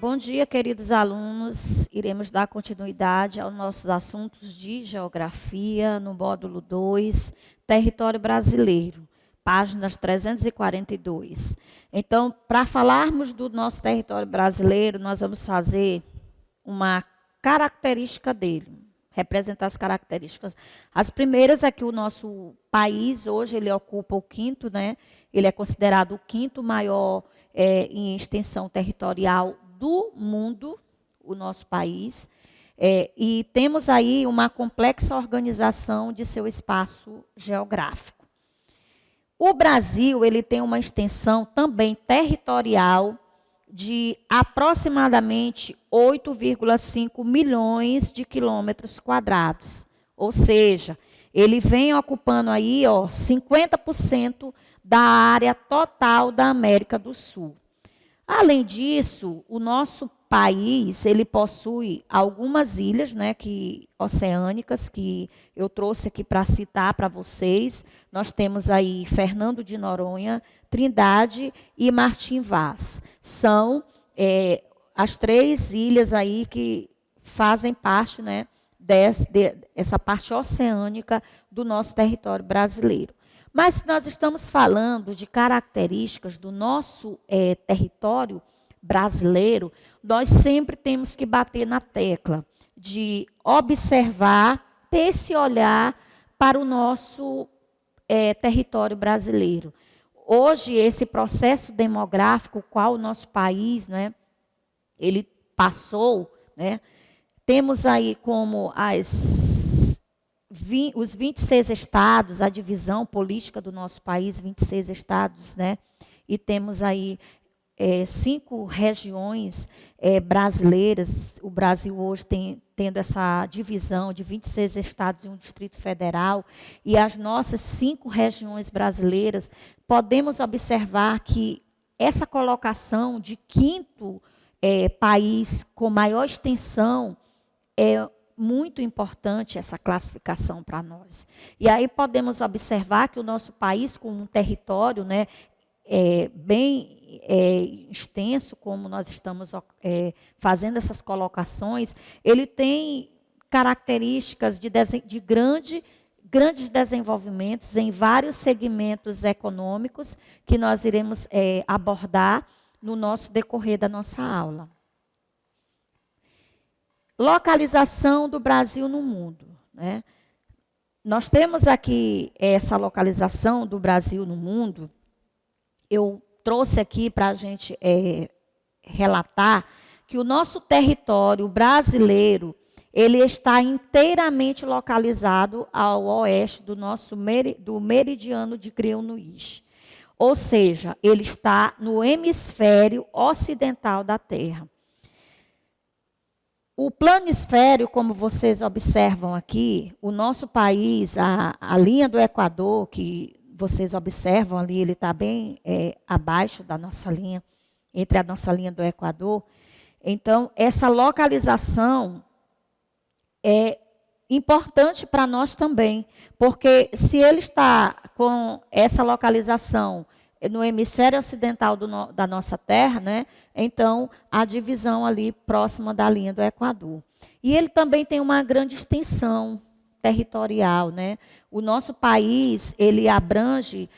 Bom dia, queridos alunos. Iremos dar continuidade aos nossos assuntos de geografia no módulo 2, Território Brasileiro, páginas 342. Então, para falarmos do nosso território brasileiro, nós vamos fazer uma característica dele, representar as características. As primeiras é que o nosso país, hoje, ele ocupa o quinto, né? Ele é considerado o quinto maior em extensão territorial do mundo, o nosso país, e temos aí uma complexa organização de seu espaço geográfico. O Brasil, ele tem uma extensão também territorial de aproximadamente 8,5 milhões de quilômetros quadrados, ou seja, ele vem ocupando aí 50% da área total da América do Sul. Além disso, o nosso país, ele possui algumas ilhas, né, oceânicas, que eu trouxe aqui para citar para vocês. Nós temos aí Fernando de Noronha, Trindade e Martim Vaz. São as três ilhas aí que fazem parte, né, dessa parte oceânica do nosso território brasileiro. Mas se nós estamos falando de características do nosso território brasileiro, nós sempre temos que bater na tecla de observar, ter esse olhar para o nosso território brasileiro. Hoje, esse processo demográfico, qual o nosso país, né, ele passou, né, temos aí como os 26 estados, a divisão política do nosso país, 26 estados, né? E temos aí 5 regiões brasileiras. O Brasil hoje tendo essa divisão de 26 estados e um Distrito Federal. E as nossas 5 regiões brasileiras, podemos observar que essa colocação de quinto país com maior extensão é muito importante essa classificação para nós. E aí podemos observar que o nosso país, com um território, né, bem extenso, como nós estamos fazendo essas colocações, ele tem características de grandes desenvolvimentos em vários segmentos econômicos que nós iremos abordar no nosso decorrer da nossa aula. Localização do Brasil no mundo, né? Nós temos aqui essa localização do Brasil no mundo. Eu trouxe aqui para a gente relatar que o nosso território brasileiro, ele está inteiramente localizado ao oeste do meridiano de Greenwich. Ou seja, ele está no hemisfério ocidental da Terra. O planisfério, como vocês observam aqui, o nosso país, a linha do Equador, que vocês observam ali, ele está bem abaixo da nossa linha, entre a nossa linha do Equador. Então, essa localização é importante para nós também, porque se ele está com essa localização no hemisfério ocidental da nossa Terra, né? Então, a divisão ali próxima da linha do Equador. E ele também tem uma grande extensão territorial, né? O nosso país, ele abrange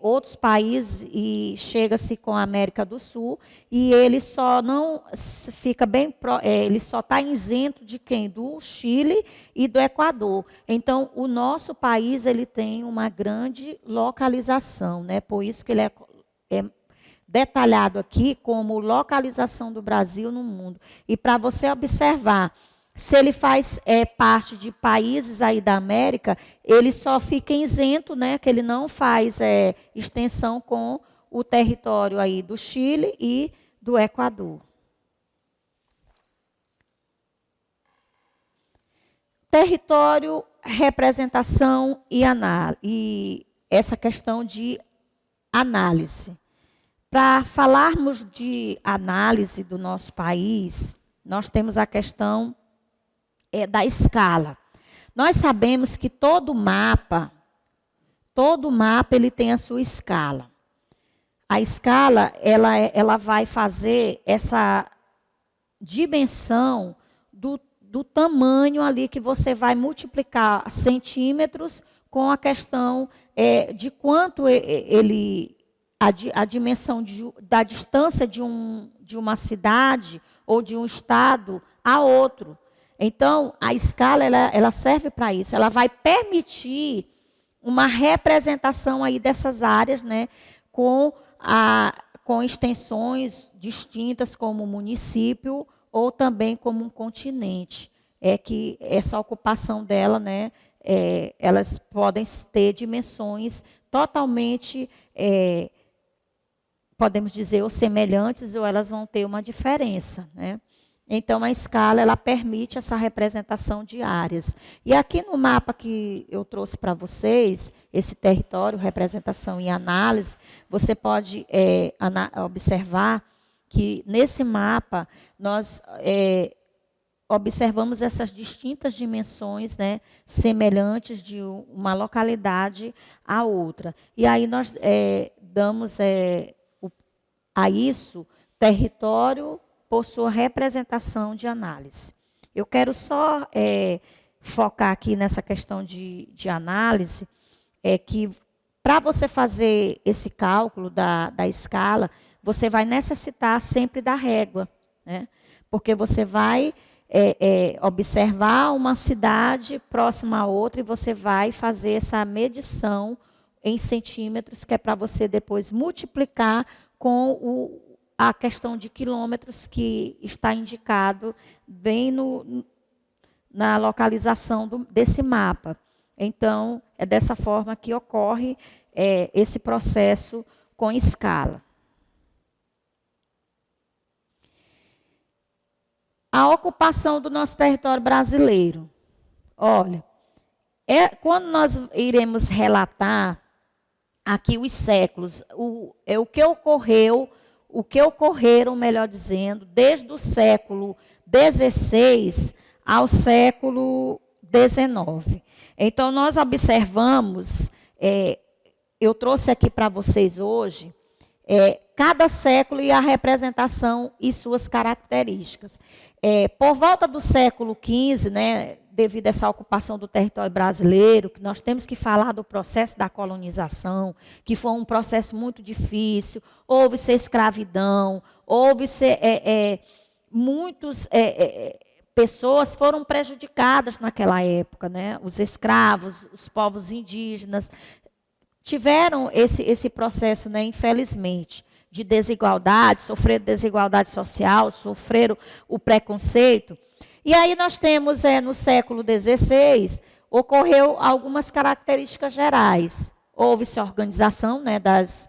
outros países e chega-se com a América do Sul, e ele só não fica bem, ele só está isento de quem? Do Chile e do Equador. Então, o nosso país, ele tem uma grande localização, né? Por isso que ele é detalhado aqui como localização do Brasil no mundo. E para você observar, se ele faz parte de países aí da América, ele só fica isento, né, que ele não faz extensão com o território aí do Chile e do Equador. Território, representação e essa questão de análise. Para falarmos de análise do nosso país, nós temos a questão da escala. Nós sabemos que todo mapa ele tem a sua escala. A escala, ela vai fazer essa dimensão do tamanho ali que você vai multiplicar centímetros com a questão de quanto a dimensão da distância de uma cidade ou de um estado a outro. Então, a escala ela serve para isso. Ela vai permitir uma representação aí dessas áreas, né, com extensões distintas como município ou também como um continente. É que essa ocupação dela, né, elas podem ter dimensões totalmente, podemos dizer, ou semelhantes, ou elas vão ter uma diferença, né? Então, a escala, ela permite essa representação de áreas. E aqui no mapa que eu trouxe para vocês, esse território, representação e análise, você pode observar que nesse mapa nós observamos essas distintas dimensões, né, semelhantes de uma localidade à outra. E aí nós damos a isso território por sua representação de análise. Eu quero só focar aqui nessa questão de análise, que para você fazer esse cálculo da escala, você vai necessitar sempre da régua, né? Porque você vai observar uma cidade próxima a outra e você vai fazer essa medição em centímetros, que é para você depois multiplicar com a questão de quilômetros que está indicado bem na localização desse mapa. Então, é dessa forma que ocorre esse processo com escala. A ocupação do nosso território brasileiro. Olha, quando nós iremos relatar aqui os séculos, o que ocorreram, melhor dizendo, desde o século XVI ao século XIX. Então, nós observamos, eu trouxe aqui para vocês hoje, cada século e a representação e suas características. Por volta do século XV, né, devido a essa ocupação do território brasileiro, que nós temos que falar do processo da colonização, que foi um processo muito difícil, houve-se escravidão, houve-se muitas pessoas foram prejudicadas naquela época, né? Os escravos, os povos indígenas tiveram esse processo, né, infelizmente, de desigualdade, sofreram desigualdade social, sofreram o preconceito. E aí nós temos, no século XVI, ocorreu algumas características gerais. Houve-se organização, né, das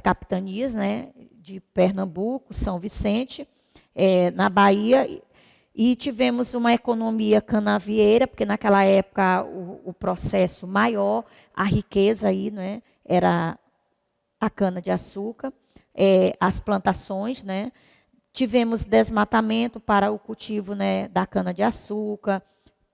capitanias, né, de Pernambuco, São Vicente, na Bahia, e tivemos uma economia canavieira, porque naquela época o processo maior, a riqueza aí, né, era a cana-de-açúcar, as plantações, né? Tivemos desmatamento para o cultivo, né, da cana-de-açúcar.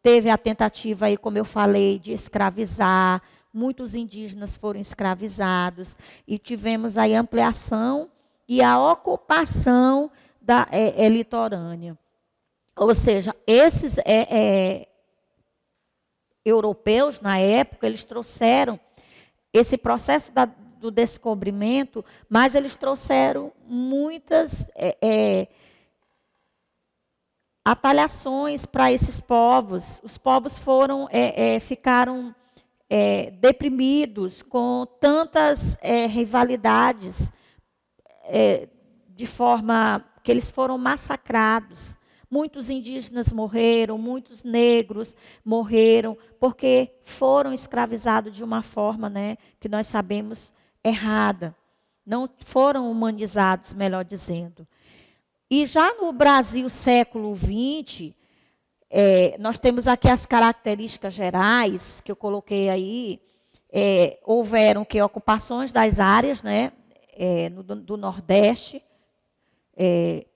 Teve a tentativa, aí, como eu falei, de escravizar. Muitos indígenas foram escravizados. E tivemos a ampliação e a ocupação litorânea. Ou seja, esses europeus, na época, eles trouxeram esse processo do descobrimento, mas eles trouxeram muitas atalhações para esses povos. Os povos ficaram deprimidos com tantas rivalidades, de forma que eles foram massacrados. Muitos indígenas morreram, muitos negros morreram, porque foram escravizados de uma forma, né, que nós sabemos errada. Não foram humanizados, melhor dizendo. E já no Brasil século XX, nós temos aqui as características gerais, que eu coloquei aí. Houveram ocupações das áreas, né, do Nordeste,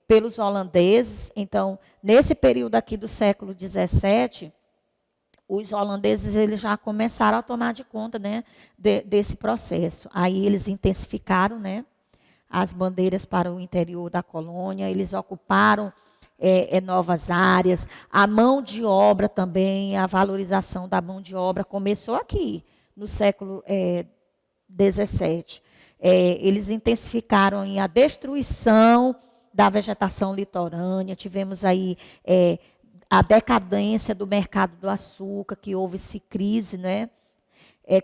pelos holandeses. Então, nesse período aqui do século XVII, os holandeses eles já começaram a tomar de conta, né, desse processo. Aí eles intensificaram, né, as bandeiras para o interior da colônia, eles ocuparam novas áreas. A mão de obra também, a valorização da mão de obra começou aqui, no século XVII. Eles intensificaram a destruição da vegetação litorânea, tivemos aí a decadência do mercado do açúcar, que houve-se crise, né?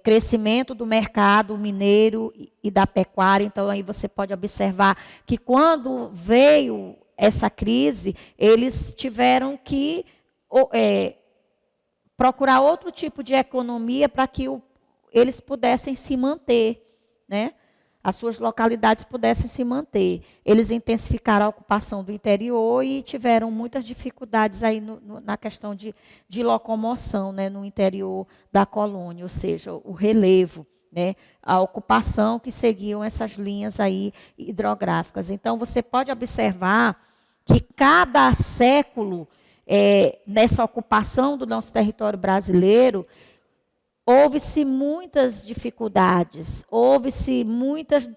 Crescimento do mercado mineiro e da pecuária. Então, aí você pode observar que quando veio essa crise, eles tiveram que procurar outro tipo de economia para que eles pudessem se manter, né? As suas localidades pudessem se manter. Eles intensificaram a ocupação do interior e tiveram muitas dificuldades aí na questão de locomoção, né, no interior da colônia, ou seja, o relevo, né, a ocupação que seguiam essas linhas aí hidrográficas. Então, você pode observar que cada século, nessa ocupação do nosso território brasileiro, houve-se muitas dificuldades, houve-se muitas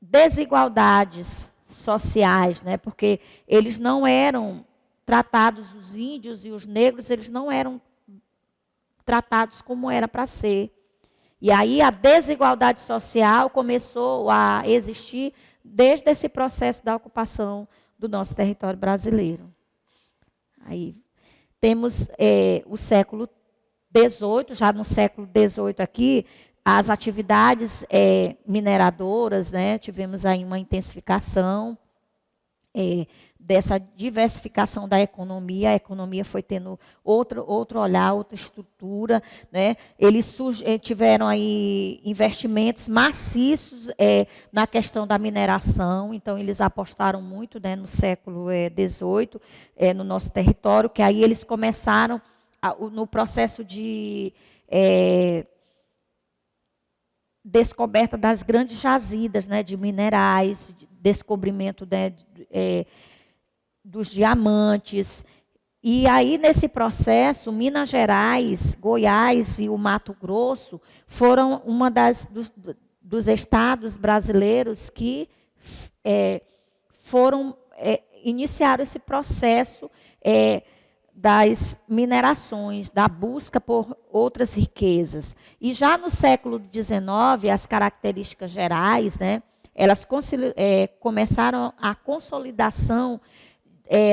desigualdades sociais, né? Porque eles não eram tratados, os índios e os negros, eles não eram tratados como era para ser. E aí a desigualdade social começou a existir desde esse processo da ocupação do nosso território brasileiro. Aí temos o século XVIII, já no século XVIII aqui, as atividades mineradoras, né? Tivemos aí uma intensificação dessa diversificação da economia. A economia foi tendo outro olhar, outra estrutura, né? Eles tiveram aí investimentos maciços na questão da mineração. Então, eles apostaram muito, né, no século XVIII, no nosso território, que aí eles começaram no processo de descoberta das grandes jazidas, né, de minerais, de descobrimento, né, dos diamantes. E aí, nesse processo, Minas Gerais, Goiás e o Mato Grosso foram uma dos estados brasileiros que iniciaram esse processo das minerações, da busca por outras riquezas. E já no século XIX, as características gerais, né, elas começaram a consolidação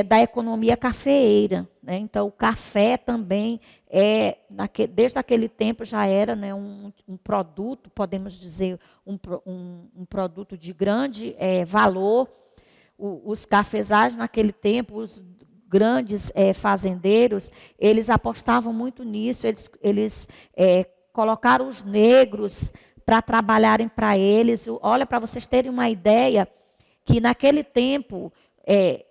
da economia cafeeira, né? Então, o café também, desde aquele tempo, já era, né, um produto, podemos dizer, um produto de grande valor. Os cafezais, naquele tempo, os grandes fazendeiros, eles apostavam muito nisso, eles colocaram os negros para trabalharem para eles. Olha, para vocês terem uma ideia, que naquele tempo,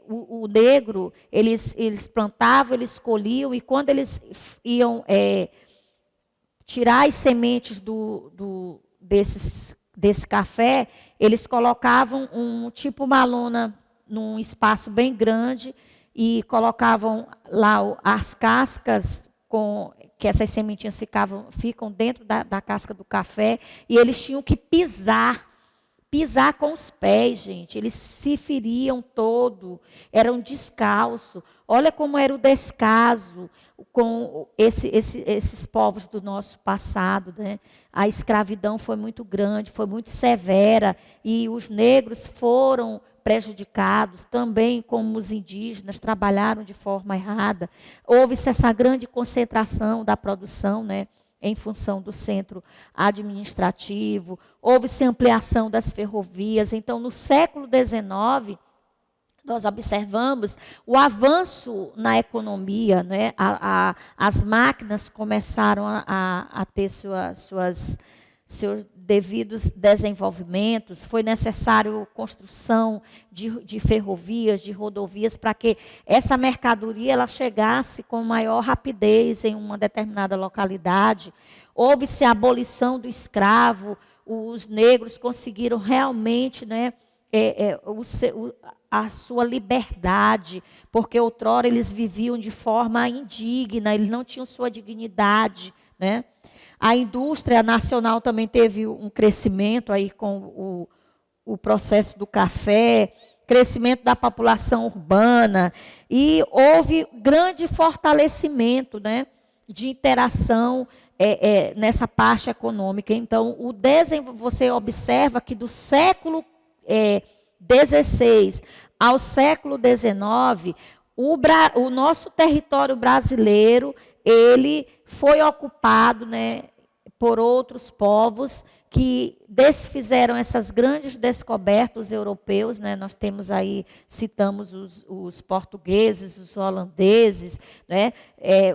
o negro, eles plantavam, eles colhiam, e quando eles iam tirar as sementes desse café, eles colocavam tipo uma lona num espaço bem grande e colocavam lá as cascas, que essas sementinhas ficam dentro da casca do café, e eles tinham que pisar com os pés, gente. Eles se feriam todo, eram descalços. Olha como era o descaso com esses povos do nosso passado, né? A escravidão foi muito grande, foi muito severa, e os negros foram prejudicados, também como os indígenas trabalharam de forma errada. Houve-se essa grande concentração da produção, né, em função do centro administrativo. Houve-se ampliação das ferrovias. Então, no século XIX, nós observamos o avanço na economia, né? As máquinas começaram a ter seus devidos desenvolvimentos. Foi necessário construção de ferrovias, de rodovias, para que essa mercadoria ela chegasse com maior rapidez em uma determinada localidade. Houve-se a abolição do escravo, os negros conseguiram realmente, né, a sua liberdade, porque outrora eles viviam de forma indigna, eles não tinham sua dignidade, né? A indústria nacional também teve um crescimento aí com o processo do café, crescimento da população urbana, e houve grande fortalecimento, né, de interação nessa parte econômica. Então, você observa que do século XVI ao século XIX, o nosso território brasileiro, ele foi ocupado, né, por outros povos que desfizeram essas grandes descobertas europeus, né? Nós temos aí, citamos os portugueses, os holandeses, né?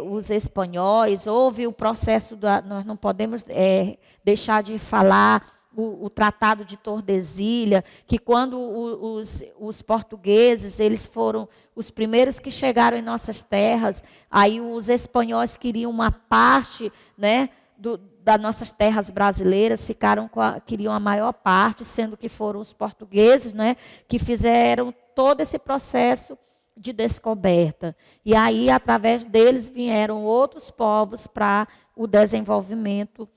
Os espanhóis. Houve o processo, nós não podemos deixar de falar o Tratado de Tordesilhas, que quando os portugueses, eles foram os primeiros que chegaram em nossas terras, aí os espanhóis queriam uma parte, né, das nossas terras brasileiras, queriam a maior parte, sendo que foram os portugueses, né, que fizeram todo esse processo de descoberta. E aí, através deles, vieram outros povos para o desenvolvimento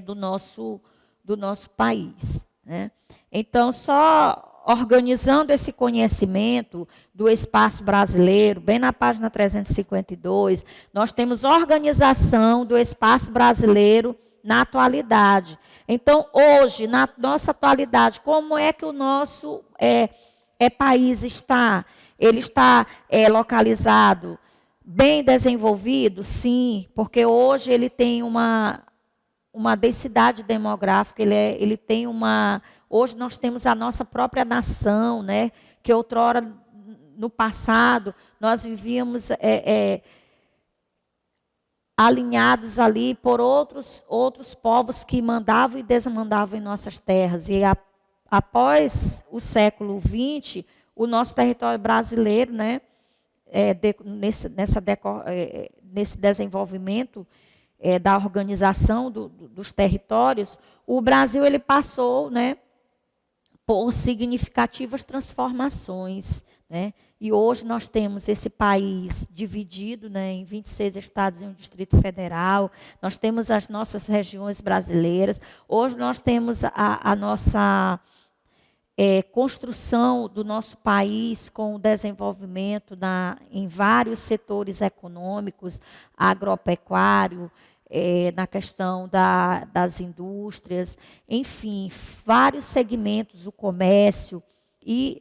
do nosso país, né? Então, só organizando esse conhecimento do espaço brasileiro, bem na página 352, nós temos organização do espaço brasileiro na atualidade. Então, hoje, na nossa atualidade, como é que o nosso país está? Ele está localizado, bem desenvolvido? Sim, porque hoje ele tem uma densidade demográfica, ele tem hoje nós temos a nossa própria nação, né? Que outrora, no passado, nós vivíamos alinhados ali por outros povos que mandavam e desmandavam em nossas terras. E após o século XX, o nosso território brasileiro, né? Nesse desenvolvimento da organização dos territórios, o Brasil ele passou, né, por significativas transformações, né? E hoje nós temos esse país dividido, né, em 26 estados e um Distrito Federal. Nós temos as nossas regiões brasileiras. Hoje nós temos a nossa construção do nosso país com o desenvolvimento em vários setores econômicos, agropecuário, na questão das indústrias, enfim, vários segmentos, o comércio, e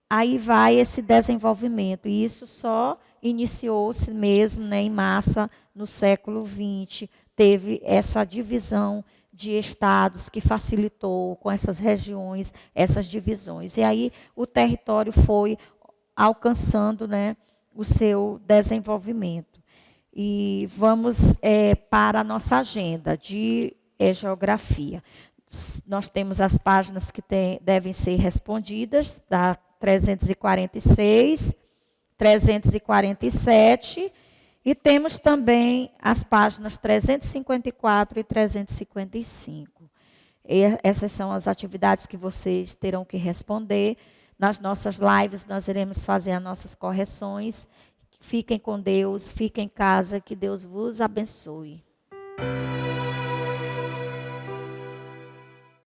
aí vai esse desenvolvimento. E isso só iniciou-se mesmo, né, em massa no século XX. Teve essa divisão de estados que facilitou com essas regiões, essas divisões. E aí o território foi alcançando, né, o seu desenvolvimento. E vamos para a nossa agenda de geografia. Nós temos as páginas que devem ser respondidas, da 346, 347, e temos também as páginas 354 e 355. Essas são as atividades que vocês terão que responder. Nas nossas lives, nós iremos fazer as nossas correções. Fiquem com Deus, fiquem em casa, que Deus vos abençoe.